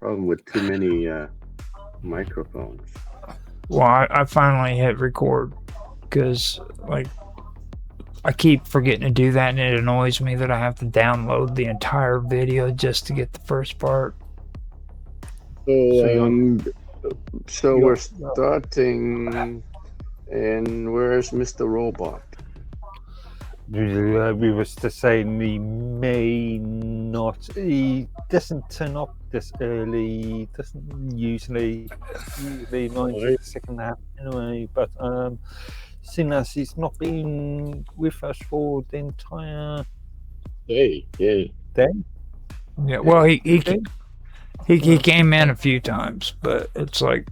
problem with too many microphones. Well, I finally hit record because like I keep forgetting to do that, and it annoys me that I have to download the entire video just to get the first part. So, So we're you're starting, and where's Mr. Robot? we was to say he may not. He doesn't turn up this early. Doesn't usually mine's the second half anyway. But seeing as he's not been with us for the entire Hey, day. Yeah, well, he came in a few times, but it's like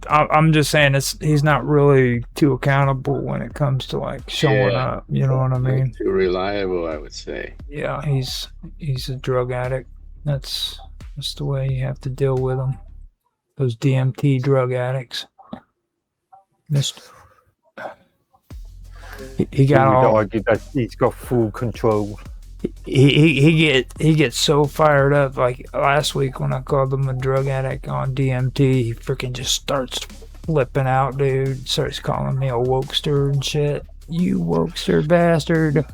I'm just saying he's not really too accountable when it comes to like showing up. You know what I mean? too reliable, I would say. Yeah, he's a drug addict. That's the way you have to deal with him. Those DMT drug addicts. He got all. Argue that he's got full control. He gets so fired up. Like last week when I called him a drug addict on DMT, he freaking just starts flipping out, dude. Starts calling me a wokester and shit. You wokester bastard.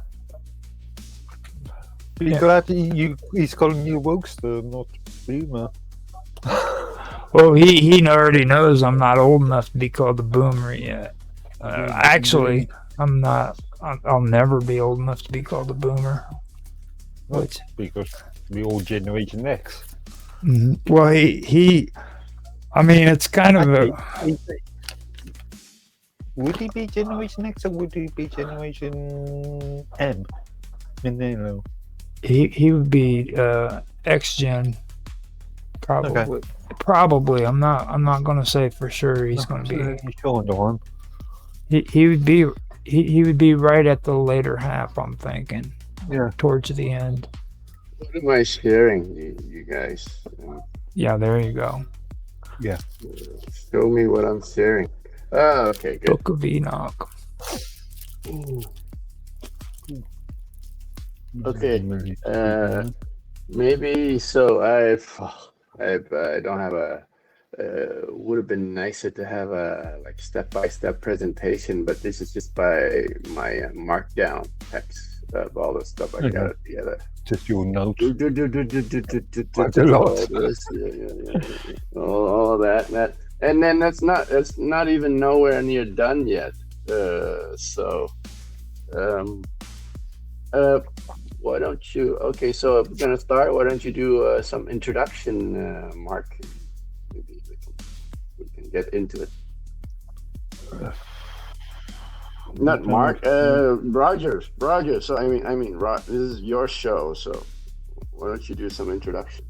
Be glad he's calling you a wokester, not boomer. Well, he already knows I'm not old enough to be called a boomer yet. Actually, I'm not. I'll never be old enough to be called a boomer. What? Because we all Generation X. Well, he. I mean, it's kind of a. Would he be Generation X or would he be Generation M? Millennial. He would be X-Gen. Probably. Okay. Probably. I'm not going to say for sure he's going to be. Sure, Don. He would be. He would be right at the later half, I'm thinking. Yeah. Towards the end. What am I sharing, you guys? Yeah, there you go. Yeah. Show me what I'm sharing. Oh, okay, good. Book of Enoch. Okay. Maybe so. I don't have a. Would have been nicer to have a like step-by-step presentation, but this is just by my markdown text of all the stuff I got together. Just your notes. All of that, and then that's not even nowhere near done yet. Why don't you? Okay, so if we're gonna start, why don't you do some introduction, Mark? Maybe we can get into it. Not Mark, Rogers. So I mean, this is your show, so why don't you do some introduction?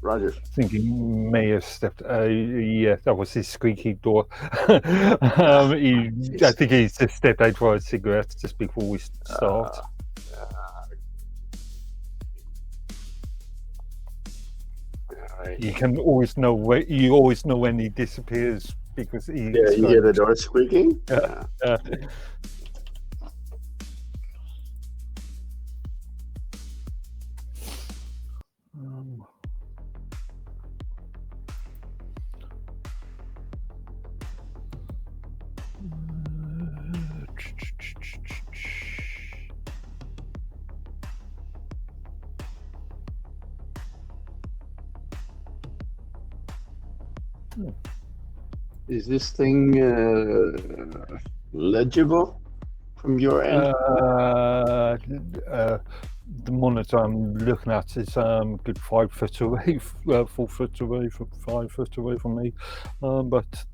Rogers. I think he may have stepped. Yeah, that was his squeaky door. I think he just stepped out for a cigarette just before we start. You can always know when he disappears because he. Yeah, you hear the door squeaking. Is this thing legible from your end? The monitor I'm looking at is good 5 foot away, 4 foot away, 5 foot away from me. But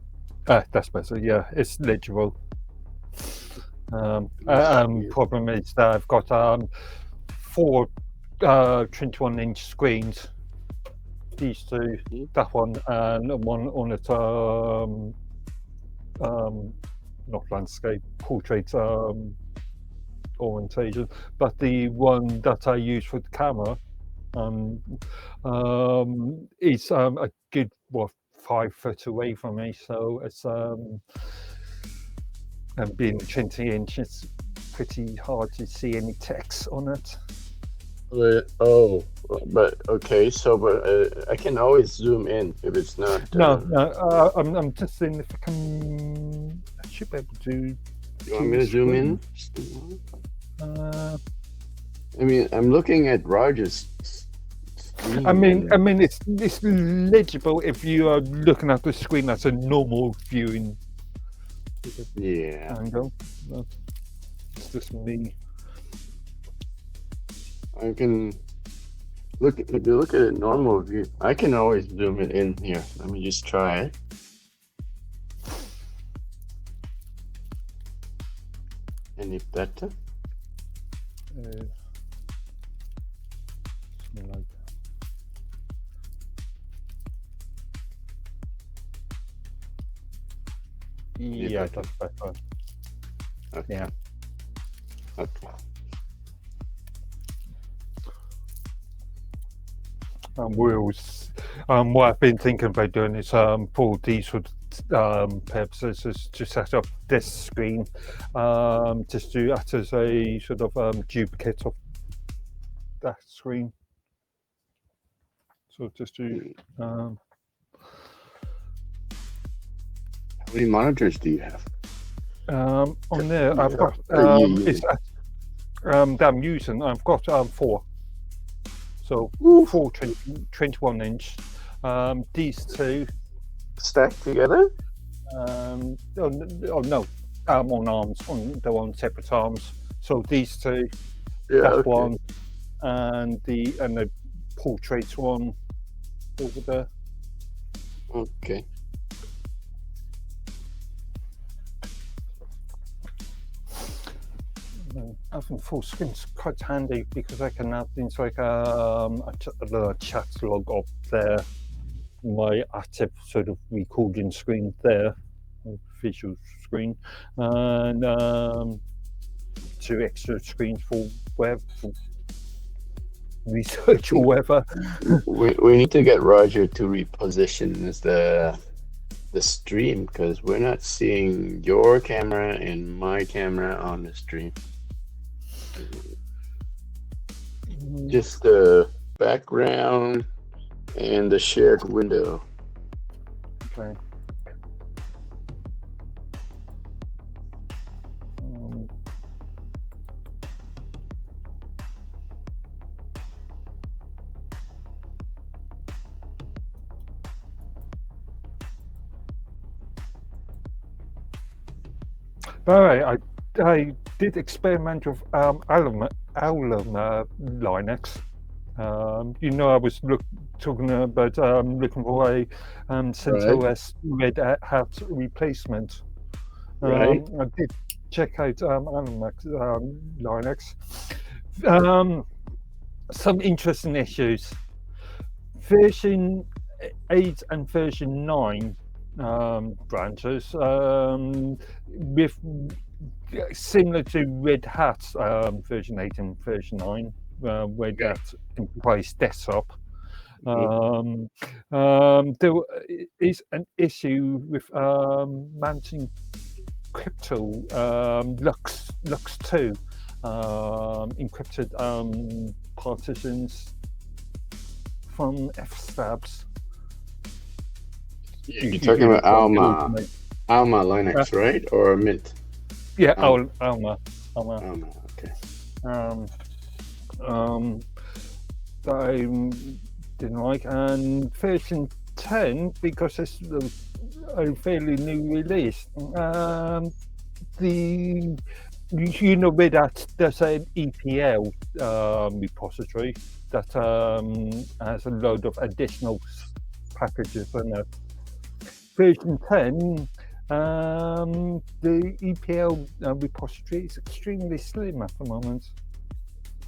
that's better. Yeah, it's legible. Problem is that I've got 4 21-inch screens. These two, that one, and one on it, not landscape, portrait orientation, but the one that I use for the camera is a good 5 foot away from me, so it's and being 20 inches, pretty hard to see any text on it. But okay. So, but I can always zoom in if it's not. No. I'm just saying if I can. I should be able to. You want me to zoom in? Uh, I mean, I'm looking at Roger's screen. I mean, it's legible if you are looking at the screen as a normal viewing Yeah. angle. No, it's just me. I can look. If you look at it normal view, I can always zoom it in here. Let me just try it. Any better? Something like that. Yeah, better. that's better. Okay. Yeah. Okay. What I've been thinking about doing is for these sort of purposes is to set up this screen just to act as a sort of duplicate of that screen. So just to How many monitors do you have? on there I've got that I'm using. I've got 4. So 4 21-inch. These 2 Stacked together? oh no, on arms. They're on separate arms. So these 2, Yeah. that Okay. one, and the portrait one over there. Okay. Having full screen's quite handy because I can have things like the chat log up there, my active sort of recording screen there, visual screen, and 2 extra screens for web for research or whatever. We need to get Roger to reposition the stream because we're not seeing your camera and my camera on the stream. Just the background and the shared window. Okay. All right, I did experiment with Alum Linux. I was talking about looking for a CentOS Red Hat replacement. Right. I did check out Alum Linux. Some interesting issues. Version 8 and version 9 branches with similar to Red Hat version 8 and version 9, Red Hat Enterprise Desktop. There is an issue with managing crypto Lux 2 encrypted partitions from fstabs. You're talking about Alma Linux, right? Or Mint? Yeah, Alma. Okay. That I didn't like, and version 10 because it's a fairly new release. With that there's an EPL repository that has a load of additional packages in it. Version 10, the EPL repository is extremely slim at the moment.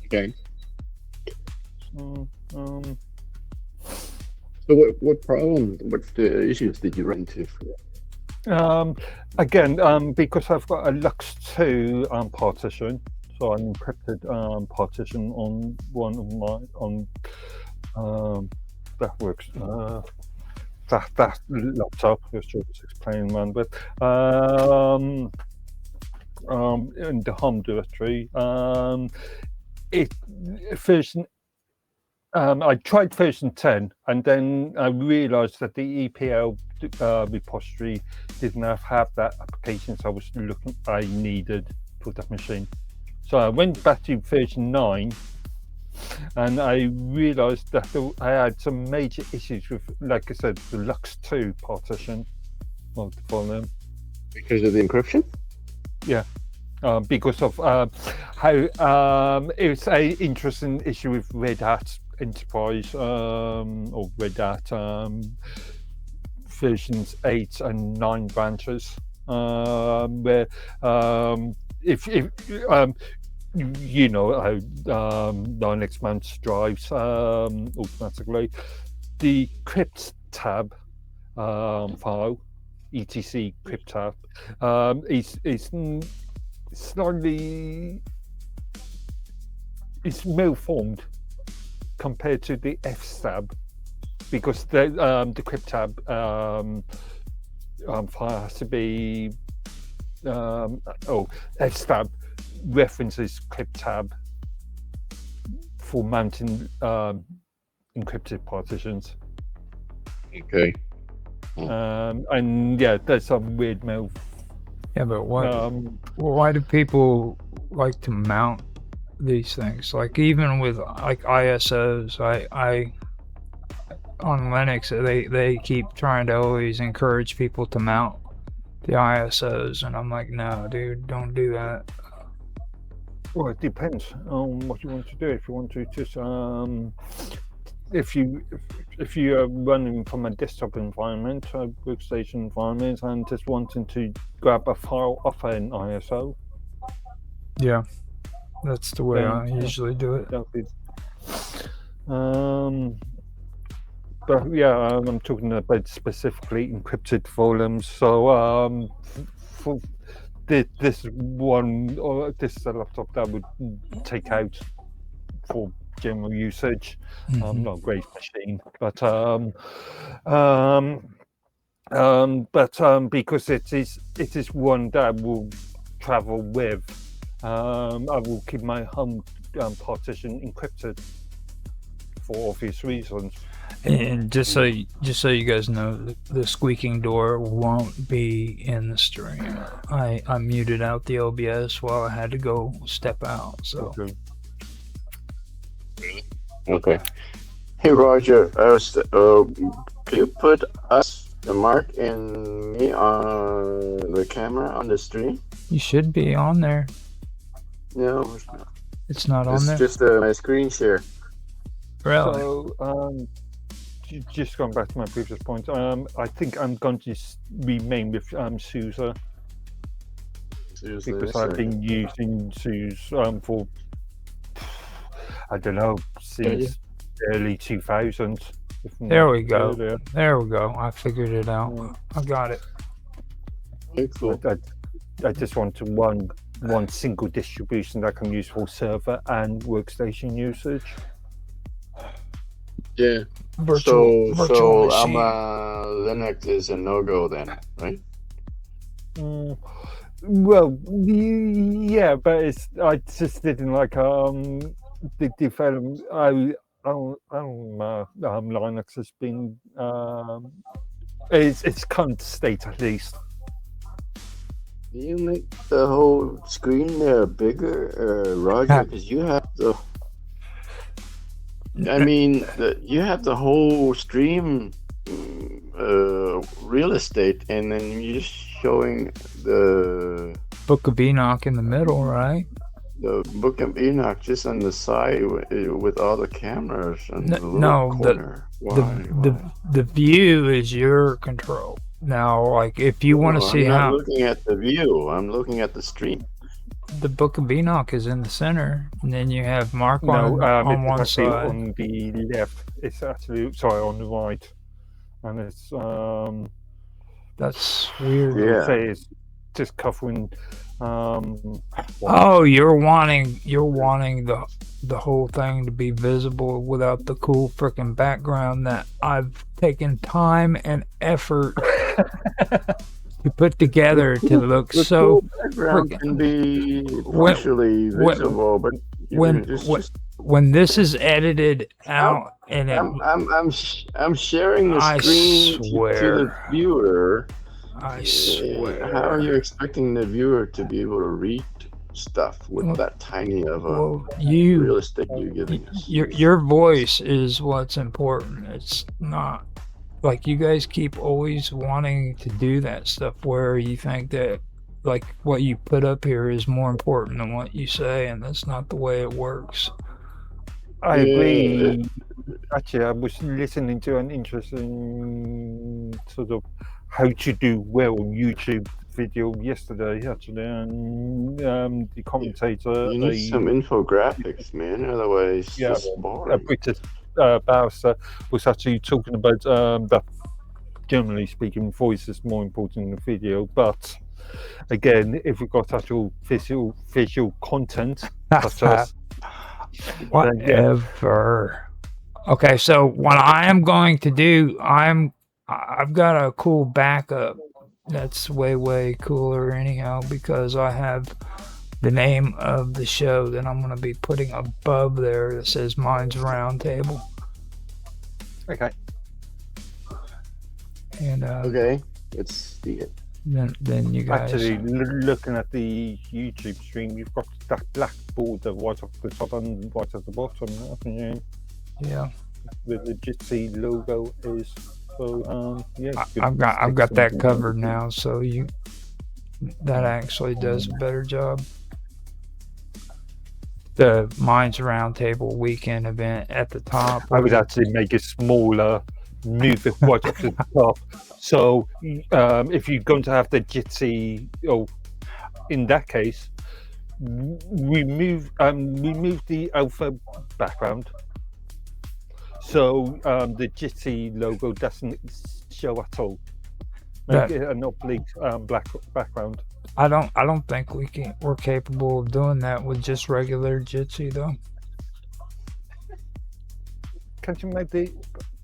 Okay. So, what problems? What's the issues did you run into? Again, because I've got a Lux 2 partition, so an encrypted partition on one of my that works. That laptop, which I was explaining around with, in the home directory, version. I tried version 10, and then I realised that the EPL repository didn't have that application, so I needed for that machine. So I went back to version 9, and I realised that I had some major issues with, like I said, the Lux2 partition of the volume. Because of the encryption? Yeah. Because of how it's an interesting issue with Red Hat Enterprise or Red Hat versions 8 and 9 branches, where if you know how Linux mounts drives automatically, the crypt tab file, etc crypt tab, is slightly malformed compared to the fstab, because the crypt tab file has to be fstab references crypt tab for mounting encrypted partitions. Okay. And yeah, there's some weird mail. Yeah, but why do people like to mount these things? Like even with like ISOs, I on Linux they keep trying to always encourage people to mount the ISOs, and I'm like, no, dude, don't do that. Well, it depends on what you want to do. If you want to just if you are running from a desktop environment, a workstation environment, and just wanting to grab a file off an ISO, yeah, that's the way I usually do it. But yeah, I'm talking about specifically encrypted volumes. So for this one, or this is a laptop that would take out for general usage. Not a great machine, but because it is one that will travel with, I will keep my home partition encrypted for obvious reasons. And just so you guys know, the squeaking door won't be in the stream. I muted out the OBS while I had to go step out. So. Okay. Hey Roger, can you put us, Mark and me, on the camera on the stream? You should be on there. No, it's not on there. It's just my screen share. Really? So, just going back to my previous point, I think I'm going to remain with SUSE, because I've been using SUSE for, I don't know, since early 2000s. There we go. Earlier. There we go. I figured it out. I got it. Excellent. I just want to one single distribution that I can use for server and workstation usage. Yeah. Virtual machine. Linux is a no-go then, right? Well, yeah, but I just didn't like the development. Linux has been its current state, at least. Do you make the whole screen there bigger, Roger? Because you have the. I mean, you have the whole stream real estate, and then you're just showing the Book of Enoch in the middle, right? The Book of Enoch just on the side with all the cameras and the little corner. The view is your control. Now, like if you want to see I'm how. I'm looking at the view. I'm looking at the stream. The Book of Enoch is in the center, and then you have Mark on one side. On the left, it's actually on the right, and it's That's weird. Yeah, say it's just covering. Oh, you're wanting the whole thing to be visible without the cool freaking background that I've taken time and effort to put together to look the so background can be partially visible, but when this is edited out and I'm sharing the I screen to the swear. viewer. I swear. How are you expecting the viewer to be able to read stuff with Well, that tiny of a Well, real estate you're giving us? your voice is what's important. It's not like you guys keep always wanting to do that stuff where you think that like what you put up here is more important than what you say, and that's not the way it works. I Yeah. agree. Actually, I was listening to an interesting sort of how to do well on YouTube video yesterday, actually, and the commentator, You need some infographics, man. Otherwise, yeah, it's a boring. British barrister, was actually talking about that. Generally speaking, voice is more important than video, but again, if we've got actual visual content, such as Whatever. Okay, so what I am going to do, I've got a cool backup that's way cooler anyhow because I have the name of the show that I'm going to be putting above there that says Mine's Roundtable. Okay. And Okay, let's see it. Then you guys actually looking at the YouTube stream, you've got that black border right off the top and right at the bottom, haven't you? Yeah. The Jitsi logo is so yeah. I've got that covered now, so that actually does a better job. The Minds Roundtable weekend event at the top. I would actually make it smaller, move it right up to the top. So if you're going to have the Jitsi, in that case, remove the alpha background. So the Jitsi logo doesn't show at all. Make it an oblique black background. I don't think we're capable of doing that with just regular Jitsi though. Can't you make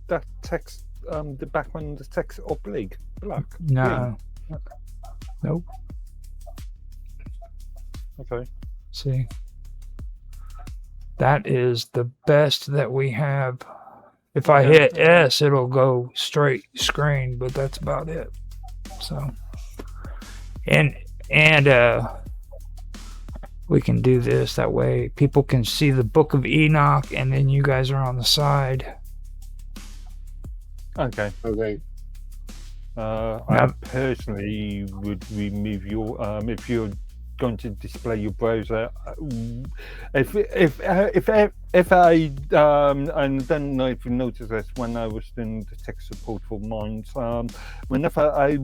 that text the background, the text oblique black? No. Nope. Okay. See. That is the best that we have. If I hit S, it'll go straight screen, but that's about it. So, and we can do this that way. People can see the Book of Enoch, and then you guys are on the side. Okay. I personally would remove your if you're going to display your browser. If I and then if you notice this when I was doing the tech support for Minds, whenever I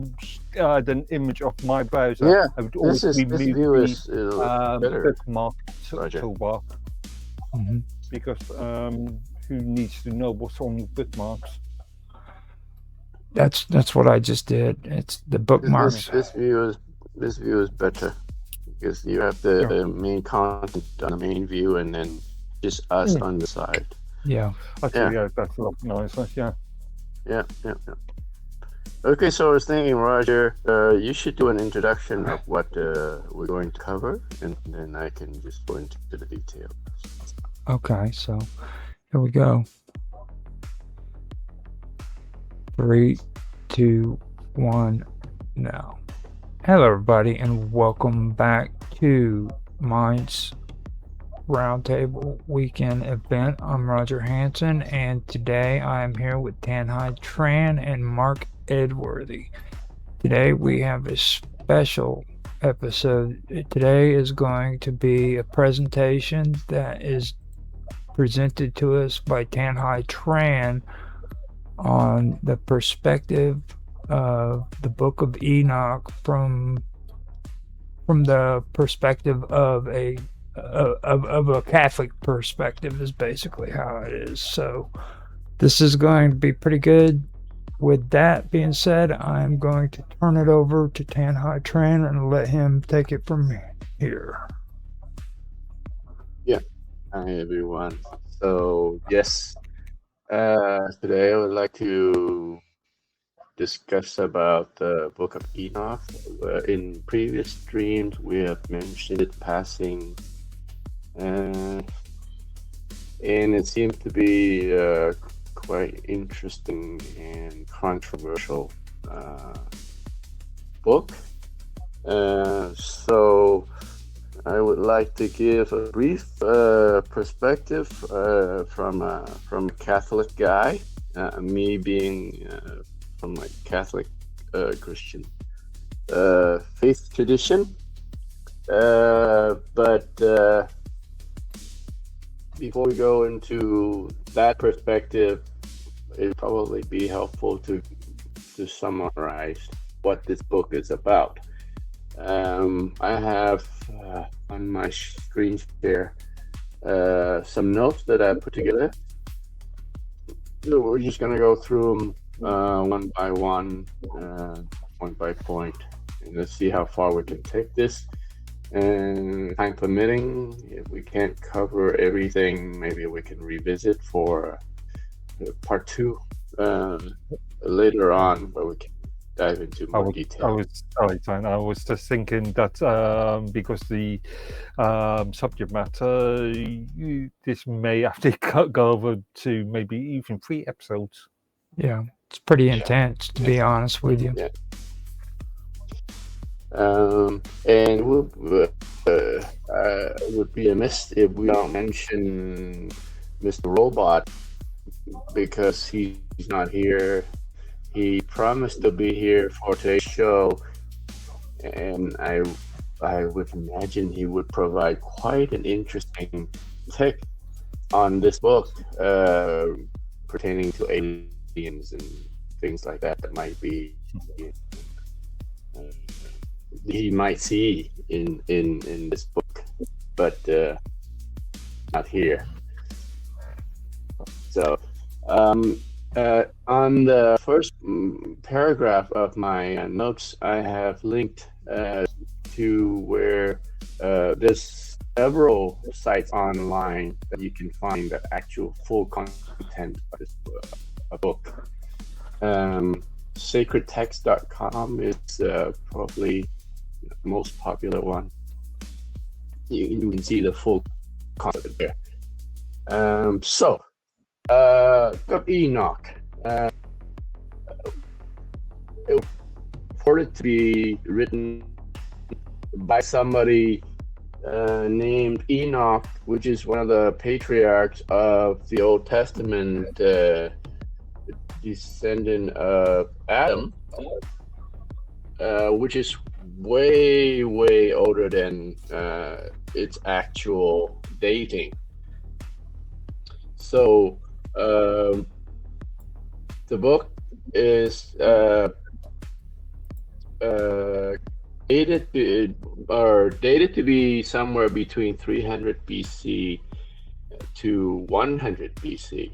had an image of my browser, I would always remove the bookmark toolbar because who needs to know what's on your bookmarks? That's what I just did. It's the bookmarks. This view is better. Because you have the main content on the main view and then just us on the side. Yeah. Actually, that's a lot nicer. Yeah. Okay, so I was thinking, Roger, you should do an introduction of what we're going to cover, and then I can just go into the details. Okay, so here we go. 3, 2, 1, now. Hello, everybody, and welcome back to Minds Roundtable Weekend Event. I'm Roger Hanson, and today I am here with Tanhai Tran and Mark Edworthy. Today we have a special episode. Today is going to be a presentation that is presented to us by Tanhai Tran on the perspective of the Book of Enoch from the perspective of a Catholic perspective is basically how it is. So this is going to be pretty good. With that being said, I'm going to turn it over to Tanhai Tran and let him take it from here. Yeah. Hi everyone. So yes, today I would like to discuss about the Book of Enoch. In previous streams, we have mentioned it passing and it seems to be quite interesting and controversial book. So I would like to give a brief perspective from a Catholic guy, me being from a Catholic Christian faith tradition. But before we go into that perspective, it'd probably be helpful to summarize what this book is about. I have on my screen share some notes that I put together. So we're just going to go through them one by one, point by point, and let's see how far we can take this. And time permitting, if we can't cover everything, maybe we can revisit for part 2 later on, where we can dive into more detail. I was just thinking that because the subject matter, this may have to go over to maybe even 3 episodes. Yeah, it's pretty intense, to be honest with you. Yeah. And would be amiss if we don't mention Mr. Robot, because he's not here. He promised to be here for today's show, and I would imagine he would provide quite an interesting take on this book pertaining to aliens and things like that might be he might see in this book, but not here. So on the first paragraph of my notes, I have linked to where there's several sites online that you can find the actual full content of this book. Sacredtext.com is probably the most popular one. You can see the full content there. Got Enoch. It purported to be written by somebody named Enoch, which is one of the patriarchs of the Old Testament, descendant of Adam, which is way older than its actual dating. So the book is dated to be somewhere between 300 BC to 100 BC.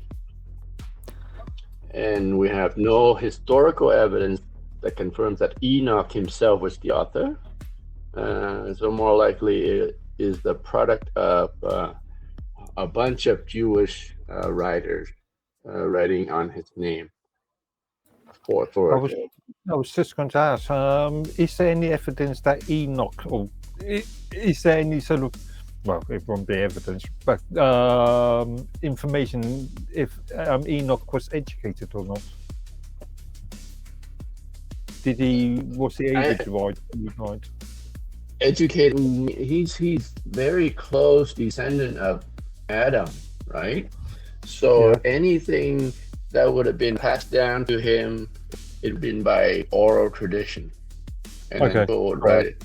And we have no historical evidence that confirms that Enoch himself was the author. So more likely it is the product of a bunch of Jewish writers writing on his name. I was just going to ask, is there any evidence that Enoch, or is there any sort of, well, it won't be evidence, but information if Enoch was educated or not? Was he able to write? Educated, he's very close descendant of Adam, right? So anything that would have been passed down to him, it would have been by oral tradition, and then people would write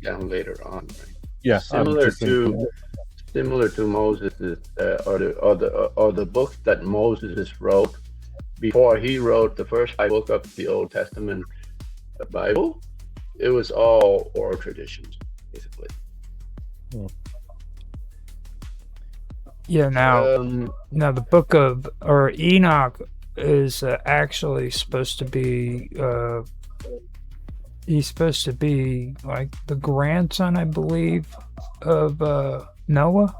down later on. Right? Yeah, similar to Moses, or the books that Moses wrote before he wrote the first book of the Old Testament Bible. It was all oral traditions, basically. Yeah. Now the book of Enoch is actually supposed to be. He's supposed to be like the grandson, I believe, of Noah.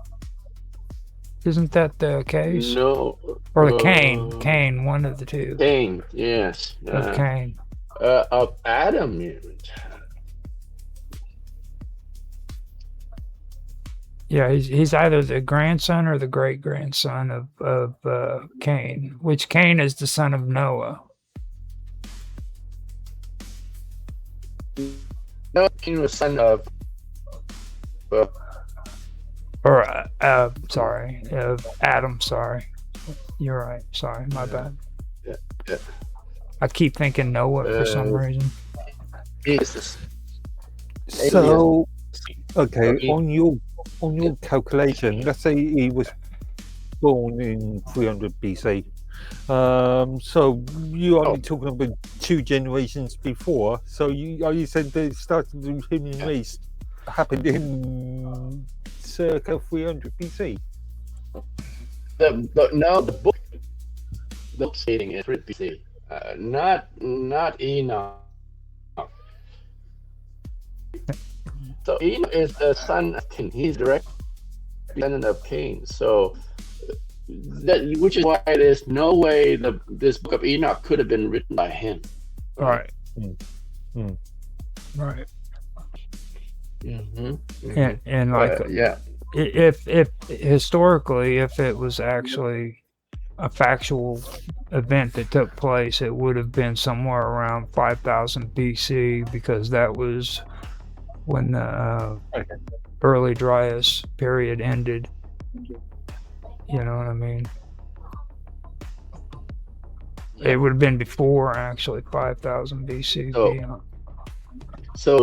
Isn't that the case? No. Or the Cain, one of the two. Cain, yes. Of Cain. Of Adam, even. Yeah, he's either the grandson or the great grandson of Cain, which Cain is the son of Noah. No, he was son of. Uh, Or sorry, of Adam. Sorry, you're right. Sorry, my bad. yeah. I keep thinking Noah for some reason. Jesus. So, okay, Okay. on your calculation, let's say he was born in 300 BC. So you're only talking about 2 generations before. So you said the start of the human race happened in circa 300 BC. The book stating is 300 BC, not Enoch. So Enoch is the son of Cain. He's direct descendant of Cain. So which is why there's no way this book of Enoch could have been written by him. Right. Mm. Right. Mm-hmm. And like yeah. if historically, if it was actually a factual event that took place, it would have been somewhere around 5000 BC, because that was when the early Dryas period ended. You know what I mean? It would have been before actually 5000 BC. So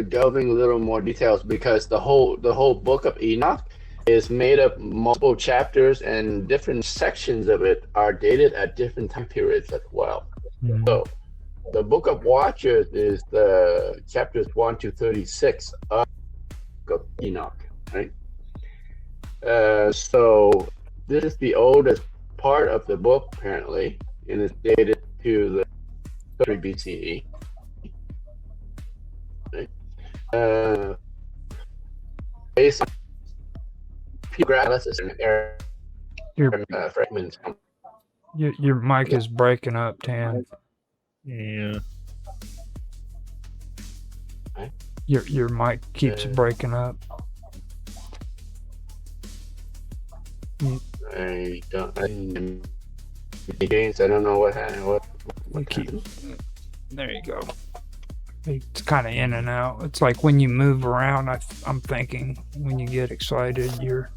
delving a little more details, because the whole book of Enoch is made of multiple chapters, and different sections of it are dated at different time periods as well. Mm-hmm. So the book of Watchers is the chapters 1 to 36 of Enoch, right? So this is the oldest part of the book apparently, and it's dated to the 3 BCE. Right? Based on analysis and fragments. Your mic is breaking up, Tan. Yeah. Your mic keeps breaking up. I don't know what happened. There you go. It's kind of in and out. It's like when you move around. I'm thinking when you get excited, you're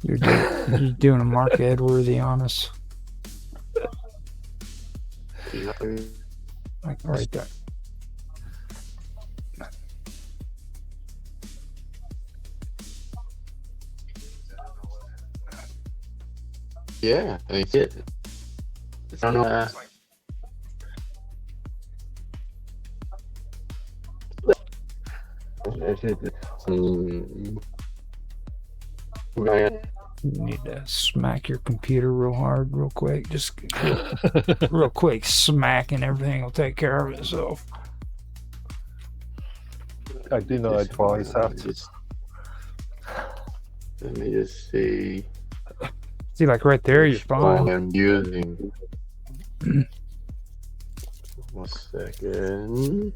doing a Mark Edworthy on us. Like right there. Yeah, I did. I don't know. You need to smack your computer real hard, real quick. Just real quick smack, and everything will take care of itself. I do not advise that. Let me just see. See, like right there, you're fine. I'm using. 1 second.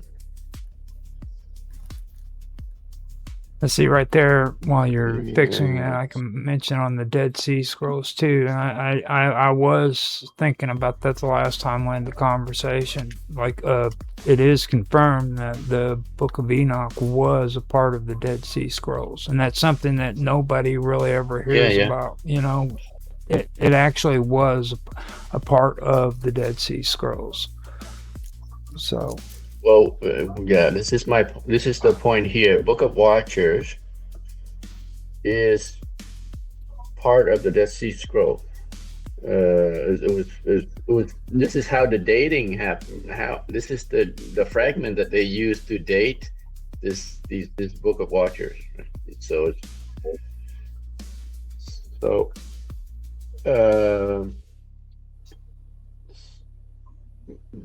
Let's see right there while you're fixing it. I can mention on the Dead Sea Scrolls too. And I was thinking about that the last time we had the conversation. Like, it is confirmed that the Book of Enoch was a part of the Dead Sea Scrolls, and that's something that nobody really ever hears about. You know, it actually was a part of the Dead Sea Scrolls. So. Well, this is the point here. Book of Watchers is part of the Dead Sea Scroll. It was. This is how the dating happened. This is the fragment that they used to date this Book of Watchers. So.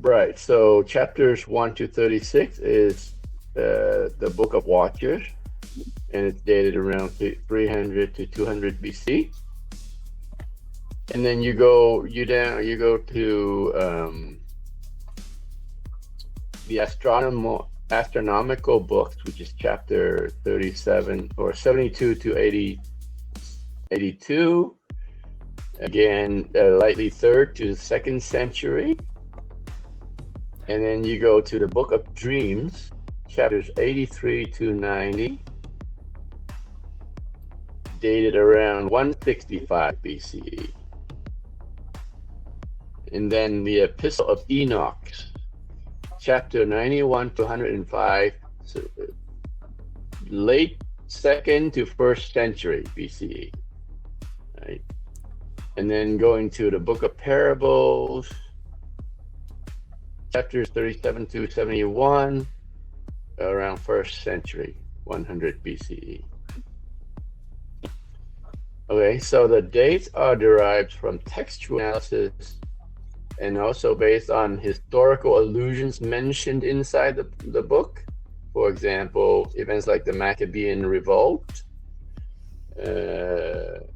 Right. So chapters 1 to 36 is the Book of Watchers, and it's dated around 300 to 200 BC. And then you go to the astronomical books, which is chapter 37 or 72 to 82. Again, likely 3rd to 2nd century. And then you go to the Book of Dreams, chapters 83 to 90, dated around 165 BCE. And then the Epistle of Enoch, chapter 91 to 105, so late 2nd to 1st century BCE. Right? And then going to the Book of Parables, chapters 37 to 71, around 1st century, 100 BCE. Okay, so the dates are derived from textual analysis and also based on historical allusions mentioned inside the book. For example, events like the Maccabean Revolt.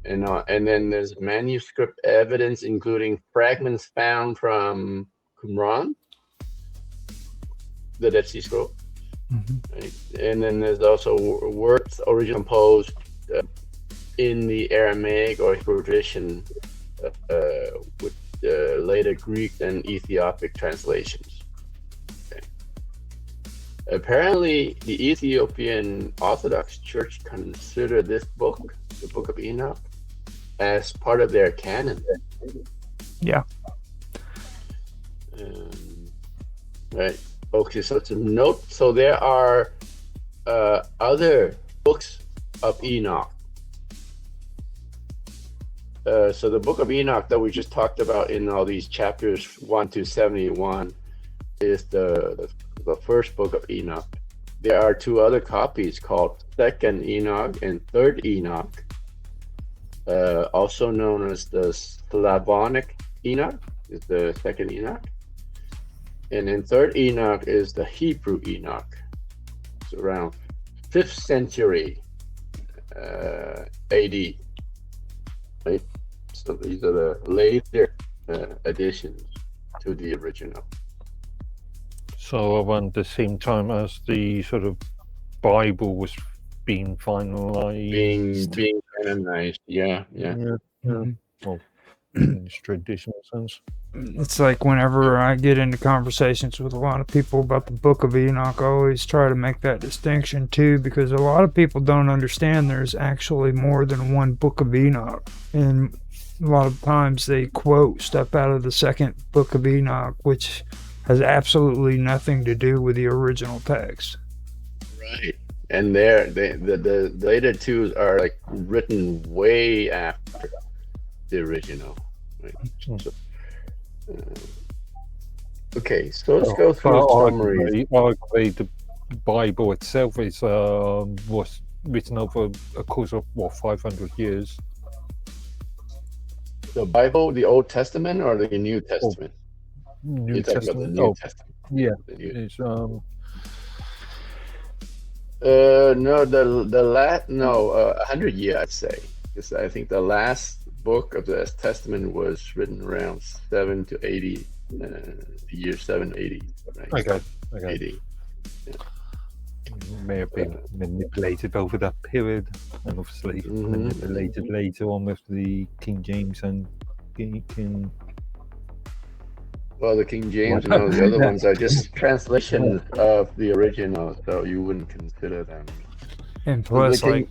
And then there's manuscript evidence, including fragments found from Qumran, the Dead Sea Scroll. Mm-hmm. Right? And then there's also works originally composed in the Aramaic or Hebrew tradition with later Greek and Ethiopic translations. Okay. Apparently, the Ethiopian Orthodox Church consider this book, the Book of Enoch, as part of their canon. Yeah. Right. Okay, so to note, so there are other books of Enoch. So the Book of Enoch that we just talked about in all these chapters 1 to 71 is the first book of Enoch. There are 2 other copies called 2nd Enoch and 3rd Enoch, also known as the Slavonic Enoch, is the 2nd Enoch. And then 3rd Enoch is the Hebrew Enoch. It's around 5th century AD. Right? So these are the later additions to the original. So around the same time as the sort of Bible was being finalized. Being canonized, yeah. Mm-hmm. Well, in its traditional sense. It's like whenever I get into conversations with a lot of people about the Book of Enoch, I always try to make that distinction too, because a lot of people don't understand there's actually more than one Book of Enoch. And a lot of times they quote stuff out of the 2nd Book of Enoch, which has absolutely nothing to do with the original text. Right. And the later 2 are like written way after the original. Right? So, okay, so let's go through a summary. Arguably, the Bible itself is was written over a course of 500 years. The Bible, the Old Testament, or the New Testament? New Testament. About the New Testament. Yeah, it's no, the last 100 years, I'd say, because I think the last book of the Testament was written around 7 to 80, the year 780. Right? Okay. 80. Yeah. May have been manipulated over that period, and obviously manipulated later on with the King James and King. Well, the King James and all the other ones are just translations of the original, so you wouldn't consider them. And plus, like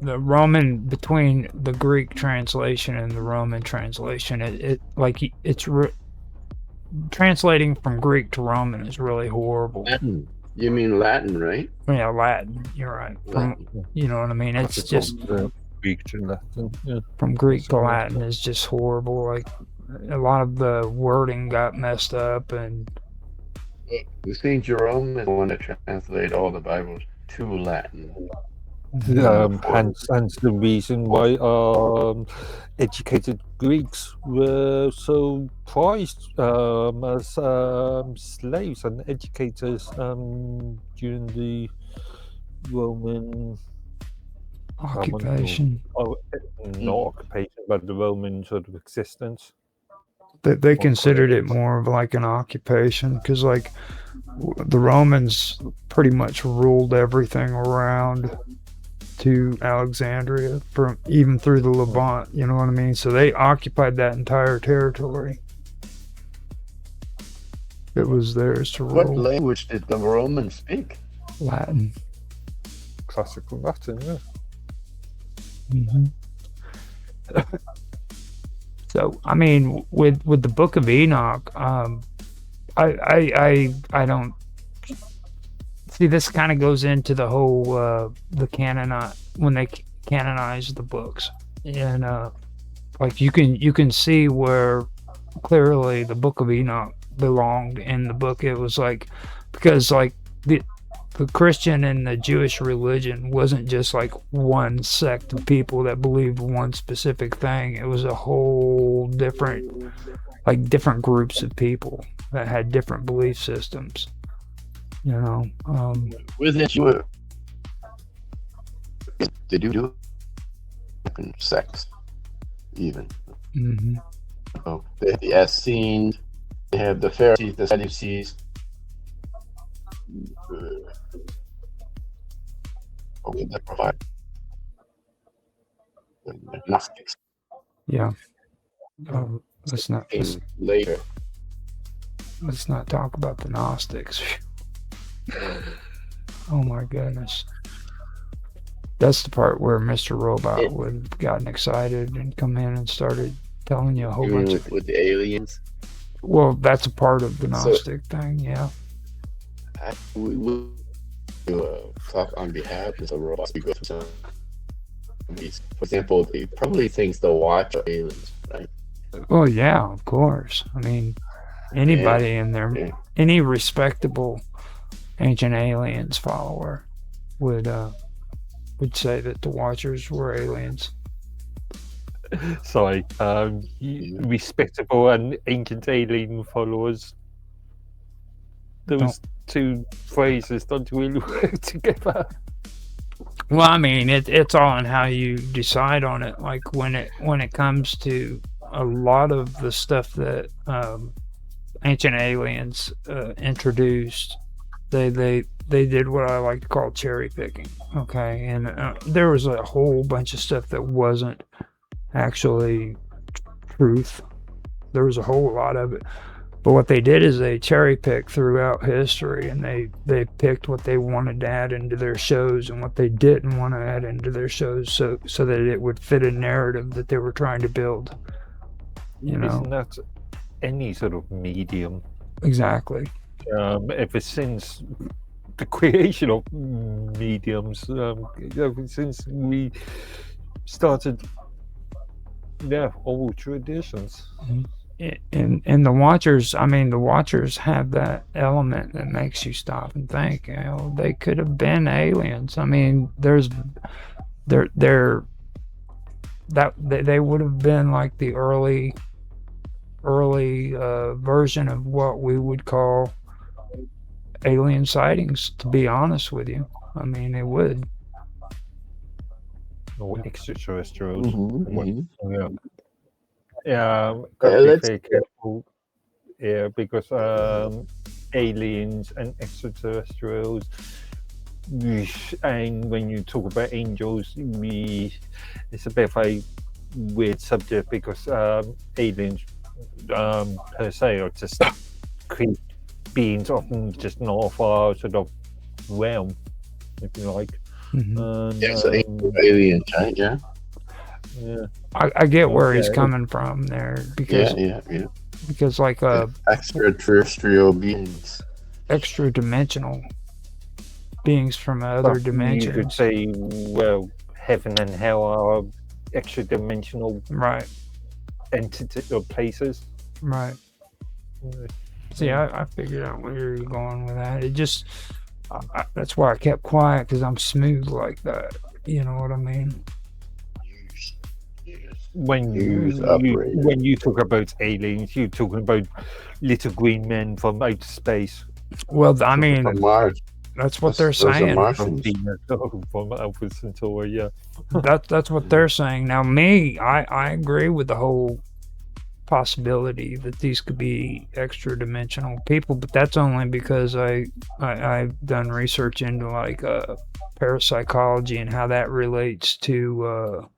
the Roman, between the Greek translation and the Roman translation, translating from Greek to Roman is really horrible. Latin. You mean Latin, right? Yeah, Latin. You're right. You know what I mean? It's just Greek to Latin. Yeah. From Greek to Latin is just horrible. Like a lot of the wording got messed up, and St. Jerome is the one that translate all the Bibles to Latin. Hence the reason why educated Greeks were so prized as slaves and educators during the Roman occupation. Not occupation, but the Roman sort of existence. They considered it more of like an occupation, because like the Romans pretty much ruled everything around to Alexandria, from even through the Levant. You know what I mean? So they occupied that entire territory. It was theirs to What rule. language did the Romans speak? Latin. Classical Latin, yeah. Mm-hmm. So I mean, with the Book of Enoch, I don't see, this kind of goes into the whole the when they canonize the books, and like you can see where clearly the Book of Enoch belonged in the book. It was like, because like the Christian and the Jewish religion wasn't just like one sect of people that believed one specific thing. It was a whole different groups of people that had different belief systems. You know, Within you, did you do in sects even? mm-hmm. So they have the Essenes, they have the Pharisees, the Sadducees. Okay, that provide the Gnostics Yeah. Let's not came later. let's not talk about the Gnostics. Oh my goodness. That's the part where Mr. Robot would have gotten excited and come in and started telling you a whole bunch of... with the aliens. Well, that's a part of the Gnostic thing, yeah. We talk on behalf of the robots. We go through some of these. For example, he probably thinks the Watch are aliens, right? Well, yeah, of course. I mean, anybody in there, any respectable Ancient Aliens follower would say that the Watchers were aliens. Sorry, respectable and ancient alien followers. Those two phrases don't really work together. Well, I mean, it's all in how you decide on it. Like when it comes to a lot of the stuff that Ancient Aliens introduced, they did what I like to call cherry picking. Okay, and there was a whole bunch of stuff that wasn't actually truth. There was a whole lot of it. But what they did is they cherry picked throughout history, and they picked what they wanted to add into their shows and what they didn't want to add into their shows, so that it would fit a narrative that they were trying to build. You know, isn't that any sort of medium? Exactly. Ever since the creation of mediums, ever since we started, oral traditions. Mm-hmm. And the Watchers, I mean, the Watchers have that element that makes you stop and think. You know, they could have been aliens. I mean, they would have been like the early version of what we would call alien sightings. To be honest with you, I mean, they would. Or extraterrestrials. Mm-hmm. Yeah. Gotta be very careful. Yeah, because aliens and extraterrestrials, and when you talk about angels, it's a bit of a weird subject, because aliens per se are just created beings, often just not of our sort of realm, if you like. Mm-hmm. So aliens, right? Yeah. Yeah. I get where he's coming from there, because because like extraterrestrial beings, extra dimensional beings from other dimensions. You could say, well, heaven and hell are extra dimensional, right? Entity or places, right? See, I figured out where you're going with that. It just that's why I kept quiet, because I'm smooth like that. You know what I mean? When you talk about aliens, you're talking about little green men from outer space. Well, I mean, from Mars. That's what they're saying. From Alpha Centauri, yeah. That's what they're saying. Now, me, I agree with the whole possibility that these could be extra dimensional people, but that's only because I've done research into like parapsychology and how that relates to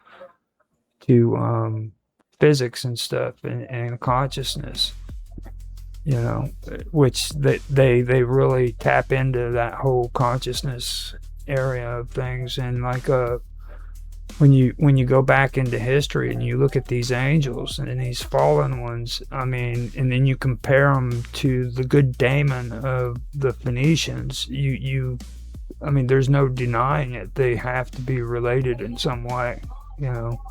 physics and stuff and consciousness, you know, which they really tap into that whole consciousness area of things. And like when you go back into history and you look at these angels and these fallen ones, I mean, and then you compare them to the good daemon of the Phoenicians, I mean, there's no denying it. They have to be related in some way, you know.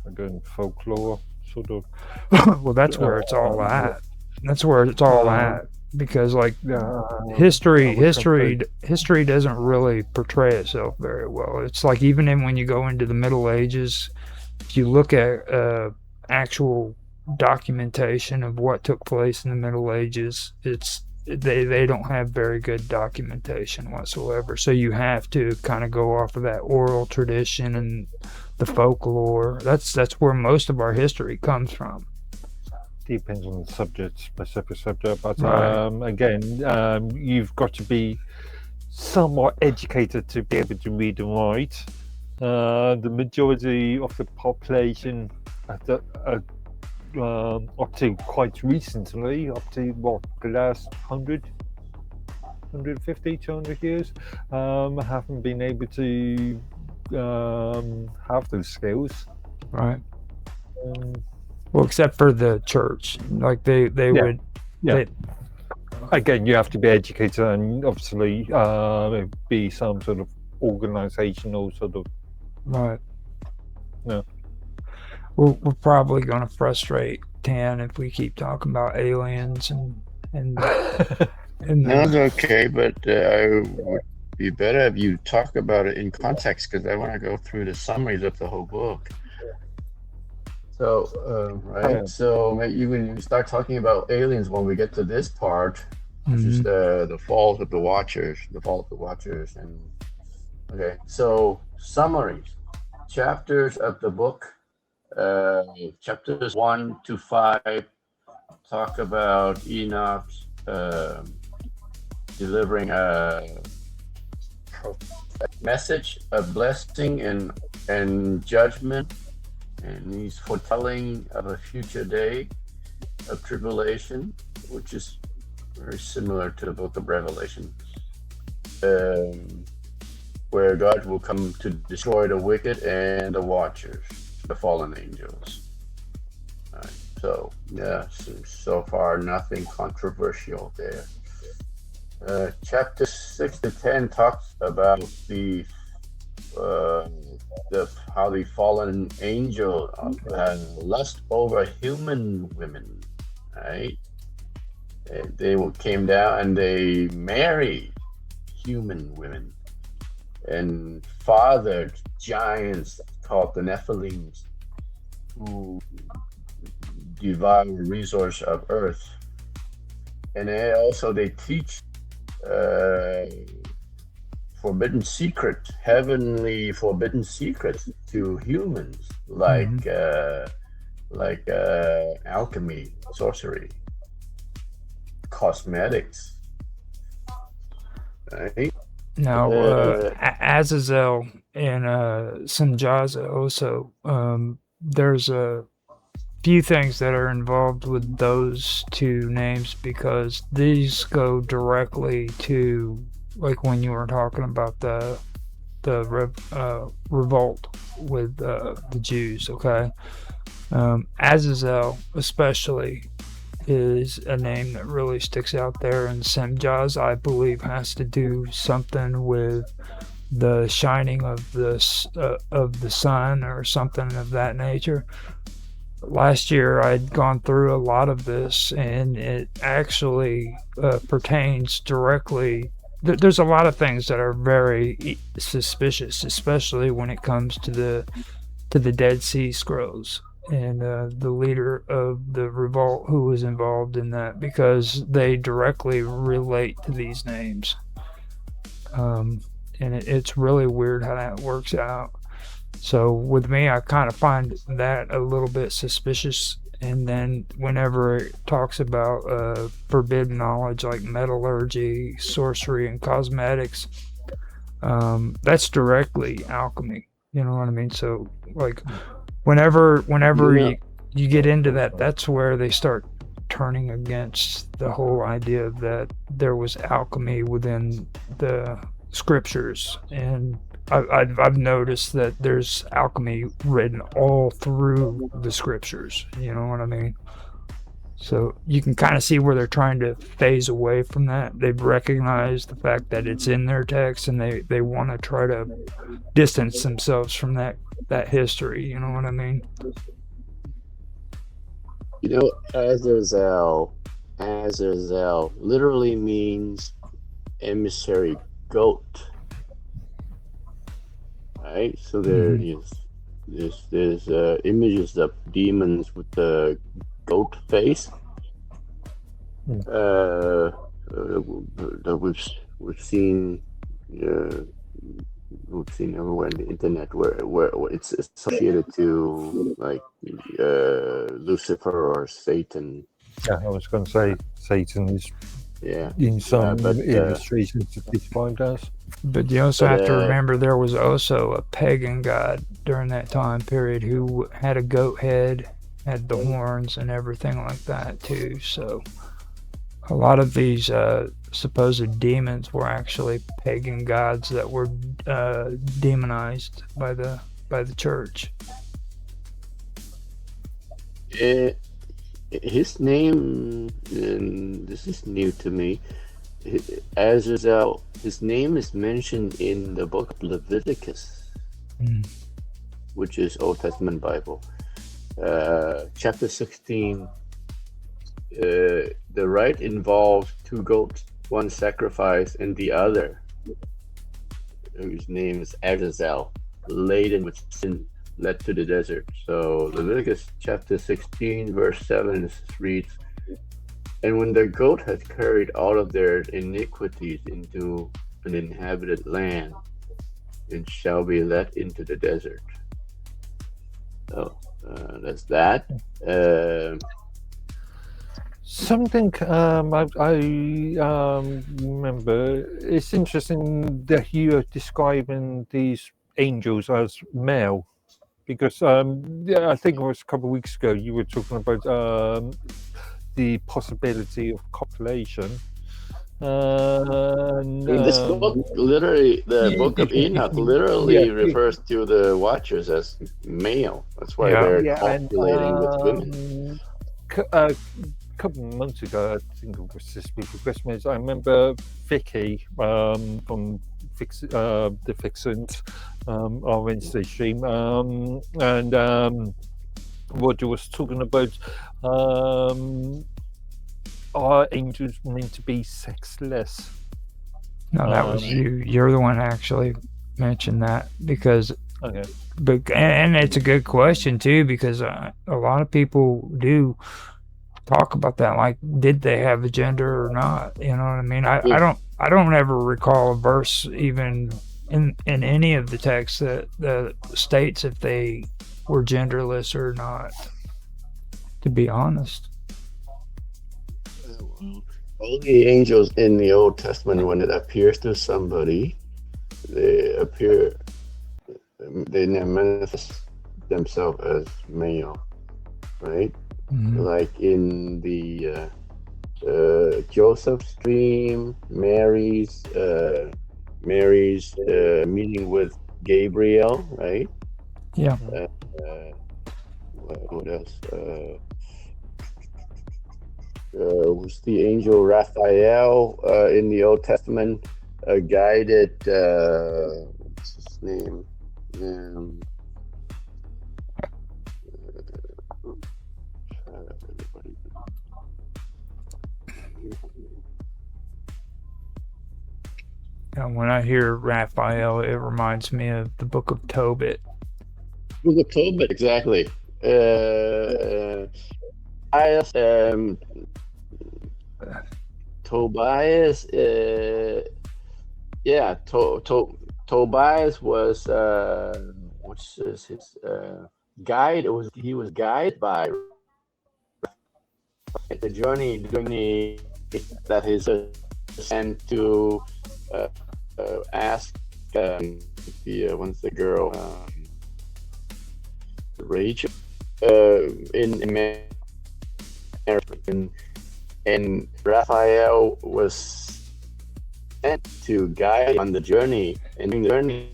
Again, folklore, sort of. Well, that's where it's all at. That's where it's all at. Because like history doesn't really portray itself very well. It's like even when you go into the Middle Ages, if you look at actual documentation of what took place in the Middle Ages, they don't have very good documentation whatsoever. So you have to kind of go off of that oral tradition and the folklore. That's where most of our history comes from. Depends on the subject, specific subject, but Right. again, you've got to be somewhat educated to be able to read and write. The majority of the population up to quite recently, up to what, the last 100, 150, 200 years, haven't been able to have those skills. Right. Well, except for the church, like they would. Yeah. Again, you have to be educated and obviously be some sort of organizational sort of. Right. No. We're probably going to frustrate Tan if we keep talking about aliens and No, it's okay, but I would be better if you talk about it in context, because I want to go through the summaries of the whole book. So, right. So maybe when you start talking about aliens, when we get to this part, which is the fall of the Watchers, and okay. So summaries, chapters of the book, chapters 1 to 5 talk about Enoch delivering a message, a blessing, and judgment. And he's foretelling of a future day of tribulation, which is very similar to the book of Revelation, where God will come to destroy the wicked and the watchers, the fallen angels. All right. So, yeah, so far nothing controversial there. Chapter 6 to 10 talks about how the fallen angel lust over human women, right? They came down and they married human women and fathered giants called the Nephilims, who devour resource of earth. And they teach forbidden secret, heavenly forbidden secrets to humans, like alchemy, sorcery, cosmetics, right? Now, Azazel and Sanjaza also, there's a few things that are involved with those two names, because these go directly to, like when you were talking about the revolt with the Jews, okay? Azazel especially is a name that really sticks out there, and Semjaz, I believe, has to do something with the shining of the sun or something of that nature. Last year I'd gone through a lot of this, and it actually pertains directly. There's a lot of things that are very suspicious, especially when it comes to the Dead Sea Scrolls and the leader of the revolt who was involved in that, because they directly relate to these names. And it's really weird how that works out. So with me, I kind of find that a little bit suspicious. And then whenever it talks about forbidden knowledge like metallurgy, sorcery, and cosmetics, that's directly alchemy. You know what I mean? So like whenever You know, you get into that, that's where they start turning against the whole idea that there was alchemy within the scriptures. And I've noticed that there's alchemy written all through the scriptures. You know what I mean? So you can kind of see where they're trying to phase away from that. They've recognized the fact that it's in their text, and they want to try to distance themselves from that history. You know what I mean? Azazel literally means emissary goat, right? So there is there's images of demons with the goat face. That we've seen everywhere on the internet where it's associated to like Lucifer or Satan. Yeah, I was going to say Satan is in some illustrations described as. But you also have to remember there was also a pagan god during that time period who had a goat head, had the horns and everything like that too. So a lot of these supposed demons were actually pagan gods that were demonized by the church. His name, and this is new to me, Azazel, his name is mentioned in the book of Leviticus, which is Old Testament Bible. Chapter 16, the rite involves two goats, one sacrifice and the other, whose name is Azazel, laden with sin, led to the desert. So Leviticus chapter 16 verse 7 reads, "And when the goat has carried all of their iniquities into an inhabited land, it shall be led into the desert." So that's that. Something I remember. It's interesting that you are describing these angels as male, because I think it was a couple of weeks ago you were talking about the possibility of copulation. This book, literally, the book of Enoch, literally refers to the watchers as male. That's why they're copulating with women. A couple of months ago, I think it was this week of Christmas, I remember Vicky from the Fixins, our Wednesday stream, and Roger was talking about are angels meant to be sexless? No, that was you. You're the one actually mentioned that, because and it's a good question too, because a lot of people do talk about that, like, did they have a gender or not? You know what I mean? I don't ever recall a verse even in any of the texts that states if they were genderless or not, to be honest. All the angels in the Old Testament, when it appears to somebody, they manifest themselves as male, right? Like in the Joseph's dream, Mary's meeting with Gabriel, right? Yeah. What else? Was the angel Raphael in the Old Testament guided? What's his name? When I hear Raphael, it reminds me of the Book of Tobit. Book of Tobit, exactly. Tobias, Tobias was was his guide. He was guided by the journey that his sent to ask the once the girl Rachel in America, and Raphael was sent to guide on the journey, and during the journey,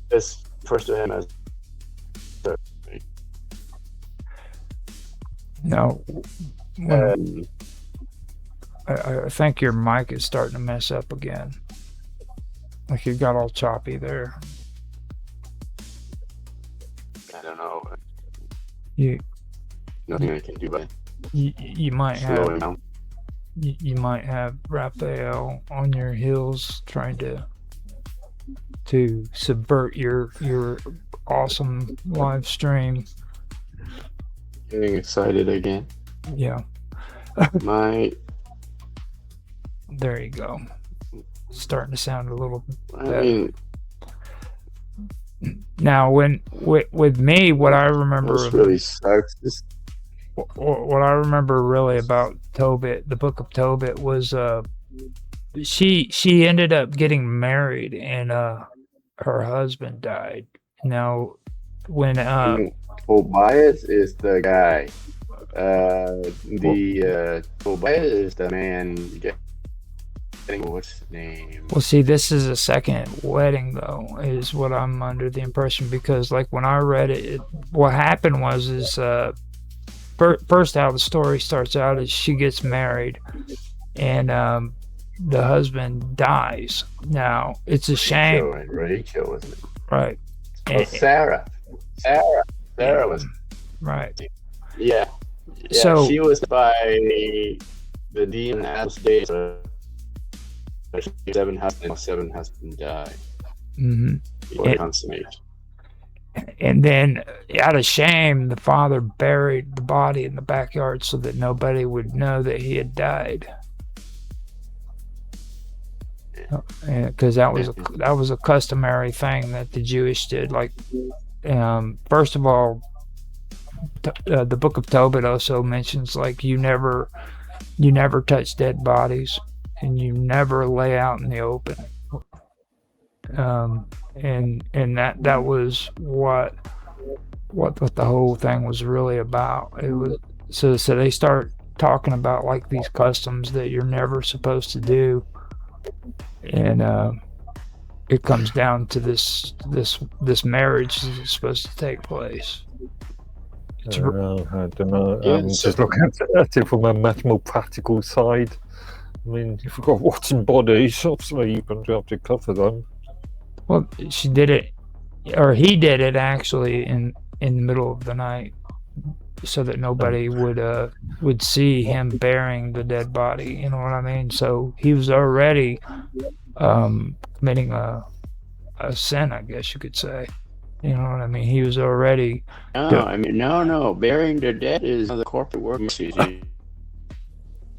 this refers to him as. No, I think your mic is starting to mess up again. Like you got all choppy there. I don't know. Nothing I can do but you might slow have it down. you might have Raphael on your heels trying to subvert your awesome live stream. Getting excited again. Yeah. My There you go. Starting to sound a little I better. mean, Now, with me, what I remember this really sucks. what I remember really about Tobit, the Book of Tobit, was she ended up getting married and her husband died. Now, when Tobias is the guy. Tobias is the man getting what's his name? Well, see, this is a second wedding, though, is what I'm under the impression, because, like, when I read it, what happened is first how the story starts out is she gets married, and the husband dies. Now, it's a shame. Rachel, wasn't it? Right. Oh, Sarah. Sarah was right. Yeah. So she was by the demon Adam's days. Seven husbands die. Before consummation. And then, out of shame, the father buried the body in the backyard so that nobody would know that he had died. Because that was a customary thing that the Jewish did. Like, first of all, the Book of Tobit also mentions, like, you never touch dead bodies, and you never lay out in the open. And that was what the whole thing was really about. It was so they start talking about, like, these customs that you're never supposed to do, and it comes down to this marriage that's supposed to take place. I don't know. I'm just looking at it from a much more practical side. I mean, if you've got rotten bodies, obviously you're going to have to cover them. Well, she did it, or he did it actually in the middle of the night, so that nobody would see him burying the dead body. You know what I mean? So he was already committing a sin, I guess you could say. You know what I mean? He was already. No. Burying the dead is the corporate work.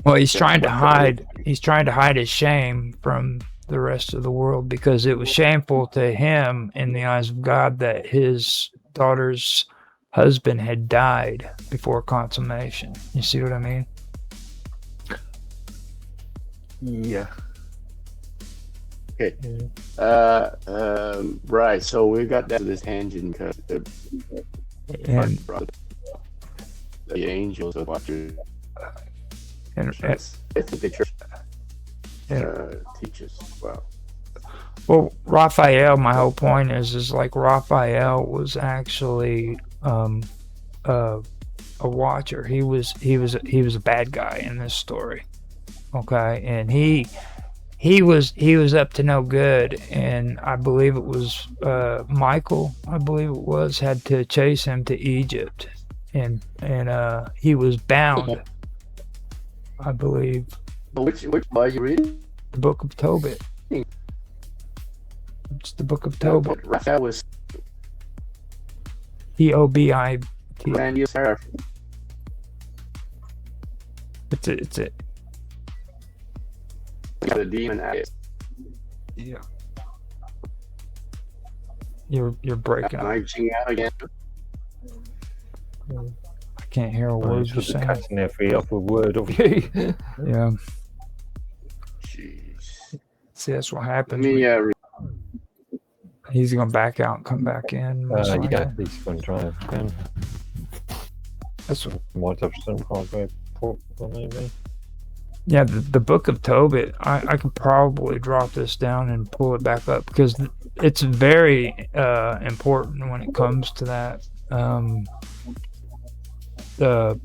Well, he's trying to hide. He's trying to hide his shame from the rest of the world, because it was shameful to him in the eyes of God that his daughter's husband had died before consummation. You see what I mean? Yeah. Okay. Right. So we got down to this tangent because the angels of watchers. It's the church teaches well. Well, Raphael, my whole point is like Raphael was actually a watcher. He was a bad guy in this story. Okay, and he was up to no good, and I believe it was Michael. I believe it was had to chase him to Egypt, and he was bound. I believe. Which are you reading? The Book of Tobit. It's the Book of Tobit. Raphael was Tobit. It's it. The demon. Yeah. You're breaking Am up. I reaching out again? I can't hear a word you're Should be saying. catching every other word of you. Yeah. Jeez. See, that's what Let happens. me He's gonna back out and come back in. Most likely. Yeah, he's going to try again. That's what, Might have some hardware problem, maybe. yeah, the Book of Tobit. I could probably drop this down and pull it back up because it's very important when it comes to that. The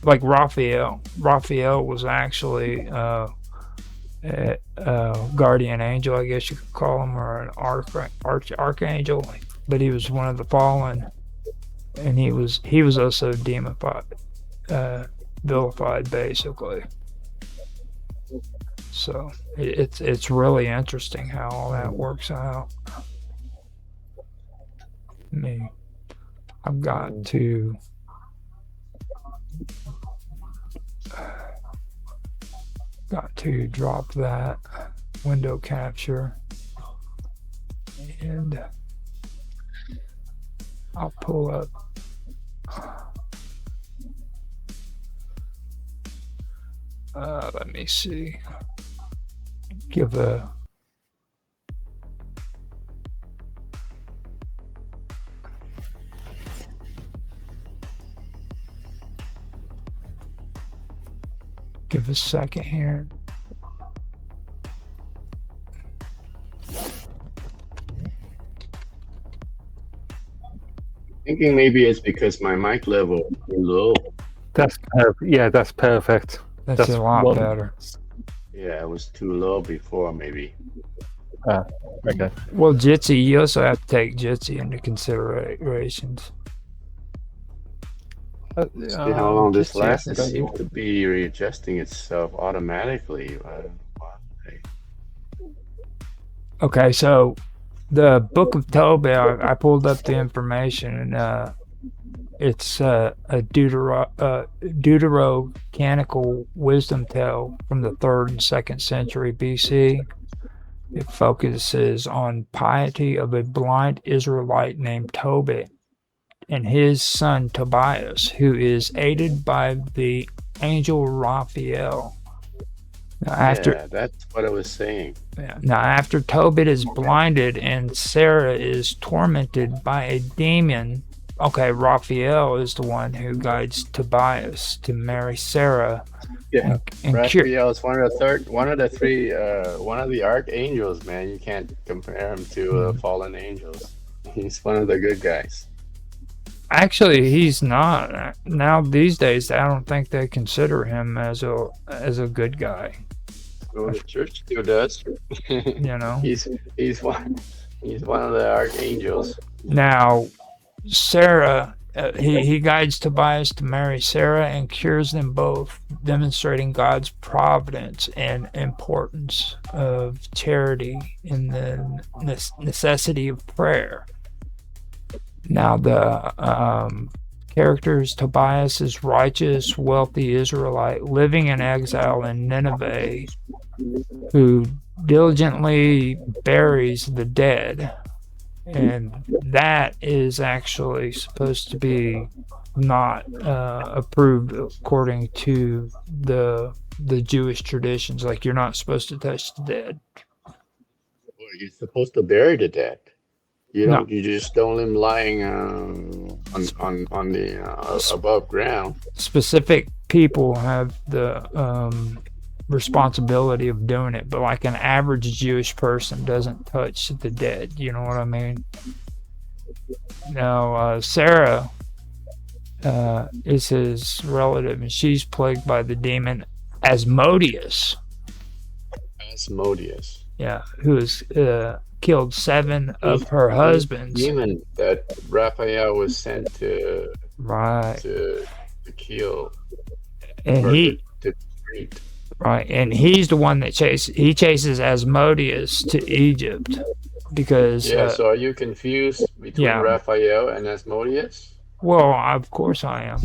like Raphael. Raphael was actually a guardian angel, I guess you could call him, or an archangel. But he was one of the fallen, and he was also demonified, vilified, basically. So it's really interesting how all that works out. I've got to drop that window capture, and I'll pull up let me see, give a second here. thinking maybe it's because my mic level is too low. That's perfect. That's a lot one. better. Yeah, it was too low before, maybe. Okay. Well, Jitsi, you also have to take Jitsi into considerations. See how long this lasts? It seems to be readjusting itself automatically. Why? Okay, so the Book of Tobit, I pulled up the information, and it's a deuterocanonical wisdom tale from the 3rd and 2nd century BC. It focuses on piety of a blind Israelite named Tobit and his son Tobias, who is aided by the angel Raphael. Yeah, that's what I was saying. Now, after Tobit is blinded and Sarah is tormented by a demon, okay, Raphael is the one who guides Tobias to marry Sarah. Yeah, Raphael is one of the archangels, man. You can't compare him to fallen angels. He's one of the good guys. Actually, he's not. Now these days, I don't think they consider him as a good guy. Well, the church still does. You know, he's one of the archangels. Now, Sarah, he guides Tobias to marry Sarah and cures them both, demonstrating God's providence and importance of charity and the necessity of prayer. Now, the characters: Tobias is righteous, wealthy Israelite living in exile in Nineveh, who diligently buries the dead. And that is actually supposed to be not approved according to the Jewish traditions. Like, you're not supposed to touch the dead. Well, you're supposed to bury the dead. You don't. No. You just don't leave them lying on the above ground. Specific people have the responsibility of doing it, but like an average Jewish person doesn't touch the dead. You know what I mean? Now, Sarah is his relative, and she's plagued by the demon Asmodeus. Asmodeus. Yeah, who has killed 7 of her husbands. Demon that Raphael was sent to kill. And to treat. Right, and he's the one that chases Asmodeus to Egypt because. So are you confused between Raphael and Asmodeus? Well, of course I am.